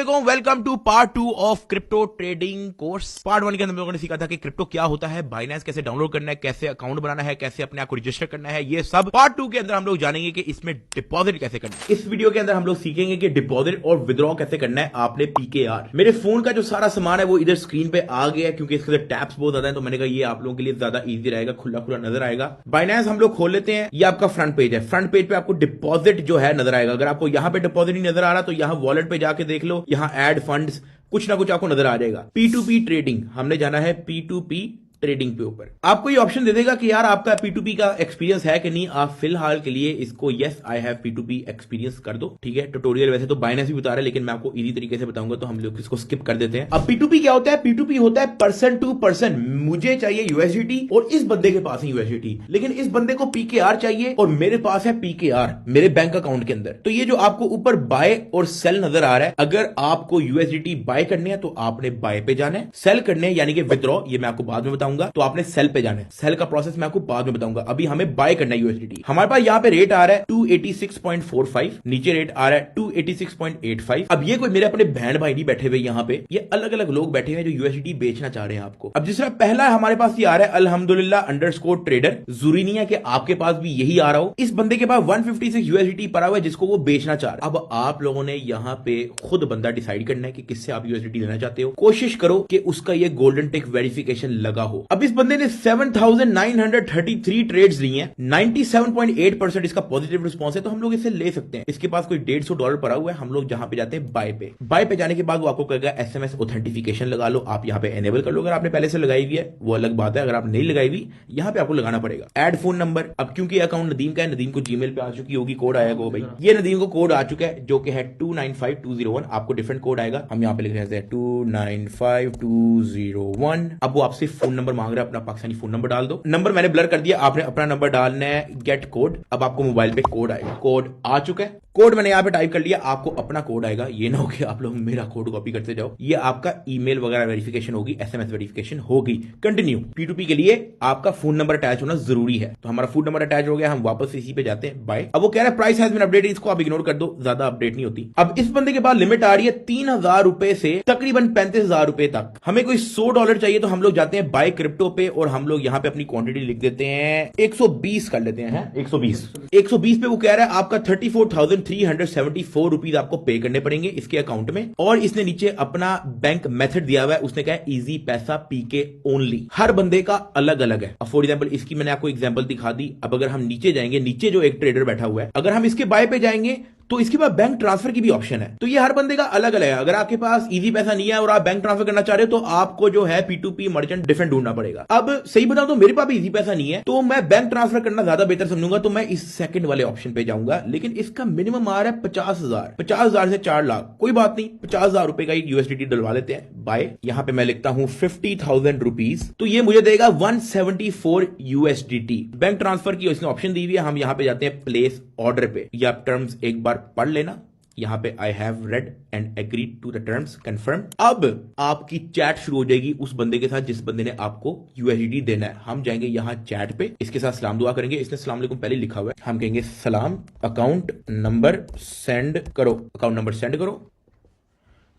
अस्सलाम, welcome to part 2 of crypto trading course. Part 1 के अंदर हम लोगों ने सीखा था कि क्रिप्टो क्या होता है, बाइनेंस कैसे डाउनलोड करना है, कैसे अकाउंट बनाना है, कैसे अपने आप को रजिस्टर करना है। ये सब पार्ट 2 के अंदर हम लोग जानेंगे कि इसमें डिपॉजिट कैसे करना है। इस वीडियो के अंदर हम लोग सीखेंगे कि डिपॉजिट और विड्रॉ कैसे करना है आपने पीकेआर। मेरे फोन का जो सारा सामान है वो इधर स्क्रीन पे आ गया है क्योंकि इसके टैप्स बहुत ज्यादा है, तो मैंने कहा ये आप लोगों के लिए ज्यादा ईजी रहेगा, खुला खुला नजर आएगा। बाइनेंस हम लोग खोल लेते हैं। ये आपका फ्रंट पेज है। फ्रंट पेज पे आपको डिपॉजिट जो है नजर आएगा। अगर आपको यहां पे डिपॉजिट नहीं नजर आ रहा तो यहां वॉलेट पे जाके देख लो, यहां ऐड फंड्स कुछ ना कुछ आपको नजर आ जाएगा। P2P ट्रेडिंग, हमने जाना है P2P ट्रेडिंग पे ऊपर। आपको ये ऑप्शन दे देगा कि यार आपका P2P का एक्सपीरियंस है कि नहीं। आप फिलहाल के लिए इसको yes I have P2P experience कर दो, ठीक है। ट्यूटोरियल वैसे तो बाइनेंस भी बता रहा है लेकिन मैं आपको इजी तरीके से बताऊंगा, तो हम लोग इसको स्किप कर देते हैं। अब P2P क्या होता है? P2P होता है पर्सन टू पर्सन। मुझे चाहिए USDT और इस बंदे के पास है USDT, लेकिन इस बंदे को PKR चाहिए और मेरे पास है PKR मेरे बैंक अकाउंट के अंदर। तो ये जो आपको ऊपर बाय और सेल नजर आ रहा है, अगर आपको USDT बाय करने हैं तो आपने बाय पे जाना है। सेल करने हैं यानी कि विड्रॉ, ये मैं आपको बाद में बताऊंगा, तो आपने सेल पे जाना है। सेल का प्रोसेस मैं आपको बाद में बताऊंगा। अभी हमें बाय करना है USDT। हमारे पास यहां पे रेट आ रहा है 286.45, नीचे रेट आ रहा है 286.85। अब ये कोई मेरे अपने बहन भाई नहीं बैठे हुए यहाँ पे, ये अलग अलग लोग बैठे हुए जो USDT बेचना चाह रहे हैं आपको। अब जिस तरह पहला हमारे पास ये आ रहा है अल्हम्दुलिल्लाह अंडरस्कोर ट्रेडर। जरूरी नहीं है कि आपके पास भी यही आ रहा हो। इस बंदे के पास 156 USDT पड़ा हुआ है जिसको वो बेचना चाह रहा है। अब आप लोगों ने यहाँ पे खुद बंदा डिसाइड करना है कि किससे आप USDT लेना चाहते हो। कोशिश करो कि उसका ये गोल्डन टिक वेरिफिकेशन लगा हो। अब इस बंदे ने 7,933 ट्रेड्स ली हैं, 97.8% इसका पॉजिटिव रिस्पॉन्स है, तो हम लोग इसे ले सकते हैं। इसके पास कोई $150 पड़ा हुआ है। हम लोग जहां पे जाते हैं बाय पे। बाय पे जाने के बाद वो आपको कहेगा SMS ऑथेंटिफिकेशन लगा लो। आप यहां पे एनेबल कर लो। अगर आपने पहले से लगाई हुई है वो अलग बात है, अगर आप नहीं लगाई हुई यहां पे आपको लगाना पड़ेगा। Add phone number. अब क्योंकि अकाउंट नदीम का है, नदीम को जीमेल पे आ चुकी होगी, कोड आएगा वो भाई, ये नदीम को कोड आ चुका है जो कि है 295201। आपको डिफरेंट कोड आएगा, हम यहां पे लिख रहे हैं 295201। अब वो आपसे फोन नंबर मांग रहा है, अपना पाकिस्तानी फोन नंबर डाल दो। नंबर मैंने ब्लर कर दिया, आपने अपना नंबर डालना है। Gate code. अब आपको मोबाइल पे कोड आएगा। कोड आ चुका है। कोड मैंने यहां पे टाइप कर लिया, आपको अपना कोड आएगा। ये ना हो कि आप लोग मेरा कोड कॉपी करते जाओ। ये आपका ईमेल वगैरह वेरिफिकेशन होगी, SMS वेरिफिकेशन होगी। कंटिन्यू। P2P के लिए आपका फोन नंबर अटैच होना जरूरी है, तो हमारा फोन नंबर अटैच हो गया। हम वापस इसी पे जाते हैं बाय। अब वो कह रहा है प्राइस हैज बीन अपडेटेड, इसको आप इग्नोर कर दो, ज्यादा अपडेट नहीं होती। अब इस बंदे के पास लिमिट आ रही है 3,000 रुपए से तकरीबन 35,000 रुपए तक। हमें कोई $100 चाहिए तो हम लोग जाते हैं बाय क्रिप्टो पे और हम लोग यहां पे अपनी क्वांटिटी लिख देते हैं 120 कर लेते हैं। 120 पे वो कह रहा है आपका 34,374 रुपीज आपको पे करने पड़ेंगे इसके अकाउंट में। और इसने नीचे अपना बैंक मेथड दिया हुआ है, उसने कहा इजी पैसा PK ओनली। हर बंदे का अलग अलग है। फॉर एग्जाम्पल इसकी मैंने आपको एग्जाम्पल दिखा दी। अब अगर हम नीचे जाएंगे, नीचे जो एक ट्रेडर बैठा हुआ है, अगर हम इसके बाय पे जाएंगे तो इसके बाद बैंक ट्रांसफर की भी ऑप्शन है। तो ये हर बंदे का अलग अलग है। अगर आपके पास इजी पैसा नहीं है और आप बैंक ट्रांसफर करना चाह रहे हो तो आपको जो है P2P मर्चेंट डिफरेंट ढूंढना पड़ेगा। अब सही बताऊं तो मेरे पास भी इजी पैसा नहीं है, तो मैं बैंक ट्रांसफर करना ज्यादा बेहतर समझूंगा, तो मैं इस सेकंड वाले ऑप्शन पे जाऊंगा। लेकिन इसका मिनिमम आ रहा है 50,000 से 4 लाख। कोई बात नहीं, 50,000 रुपए का एक USDT डलवा लेते हैं बाय। यहां पे मैं लिखता हूं 50,000 रुपीज, तो ये मुझे देगा 174 USDT। बैंक ट्रांसफर की इसने ऑप्शन दी हुई है। हम यहां पे जाते हैं प्लेस ऑर्डर पे। ये आप टर्म्स एक बार पढ़ लेना। यहां पे I have read and agreed to the terms, confirm. अब आपकी चैट शुरू हो जाएगी उस बंदे के साथ जिस बंदे ने आपको USDT देना है। हम जाएंगे यहां चैट पे, इसके साथ सलाम दुआ करेंगे। इसने सलाम अलैकुम पहले लिखा हुआ है, हम कहेंगे सलाम, अकाउंट नंबर सेंड करो, अकाउंट नंबर सेंड करो।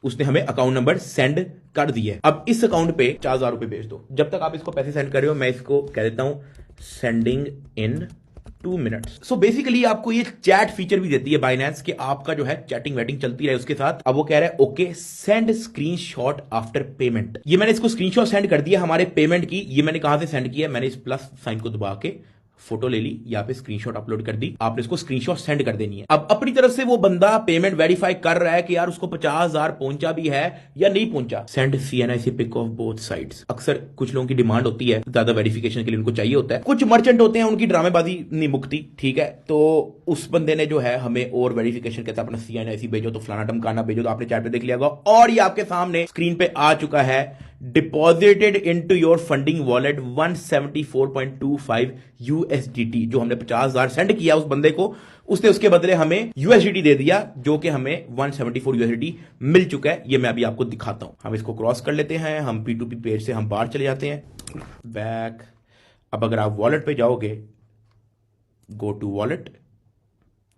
उसने हमें अकाउंट नंबर सेंड कर दिया है। अब इस अकाउंट पे 4,000 रुपए भेज दो। जब तक आप इसको पैसे सेंड कर रहे हो मैं इसको कह देता हूं sending end 2 minutes. So basically आपको ये चैट फीचर भी देती है बाइनेंस कि आपका जो है चैटिंग वेटिंग चलती रहे उसके साथ। अब वो कह रहा है okay send screenshot after payment. ये मैंने इसको स्क्रीनशॉट सेंड कर दिया हमारे पेमेंट की। ये मैंने कहां से सेंड किया? मैंने इस प्लस साइन को दबा के फोटो ले ली, यहाँ पे स्क्रीनशॉट अपलोड कर दी। आपने इसको स्क्रीनशॉट सेंड कर देनी है। अब अपनी तरफ से वो बंदा पेमेंट वेरीफाई कर रहा है कि यार उसको 50,000 पहुंचा भी है या नहीं पहुंचा। Send CNIC pic of both sides. अक्सर कुछ लोगों की डिमांड होती है, ज्यादा वेरिफिकेशन के लिए उनको चाहिए होता है। कुछ मर्चेंट होते हैं उनकी ड्रामेबाजी नहीं मुकती, ठीक है। तो उस बंदे ने जो है हमें और वेरिफिकेशन कहता है अपना CNIC भेजो, तो फलाना टमकाना भेजो, तो आपने चैट पे देख लिया होगा। और ये आपके सामने स्क्रीन पे आ चुका है deposited into your funding wallet 174.25 USDT। जो हमने 50,000 सेंड किया उस बंदे को, उसने उसके बदले हमें USDT दे दिया, जो कि हमें 174 USDT मिल चुका है। ये मैं अभी आपको दिखाता हूं। हम इसको क्रॉस कर लेते हैं, हम P2P पेज से हम बाहर चले जाते हैं, बैक। अब अगर आप वॉलेट पे जाओगे, गो टू वॉलेट,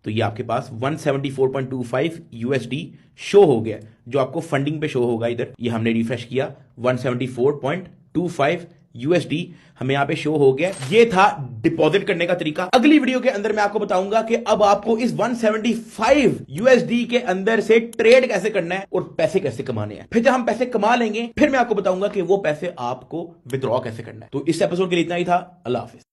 तो ये आपके पास 174.25 यूएसडी शो हो गया, जो आपको फंडिंग पे शो होगा। इधर ये हमने रिफ्रेश किया, 174.25 यूएसडी हमें यहां पे शो हो गया। ये था डिपॉजिट करने का तरीका। अगली वीडियो के अंदर मैं आपको बताऊंगा कि अब आपको इस 175 यूएसडी के अंदर से ट्रेड कैसे करना है और पैसे कैसे कमाने हैं। फिर जब हम पैसे कमा लेंगे, फिर मैं आपको बताऊंगा कि वो पैसे आपको विड्रॉ कैसे करना है। तो इस एपिसोड के लिए इतना ही था। अल्लाह हाफिज।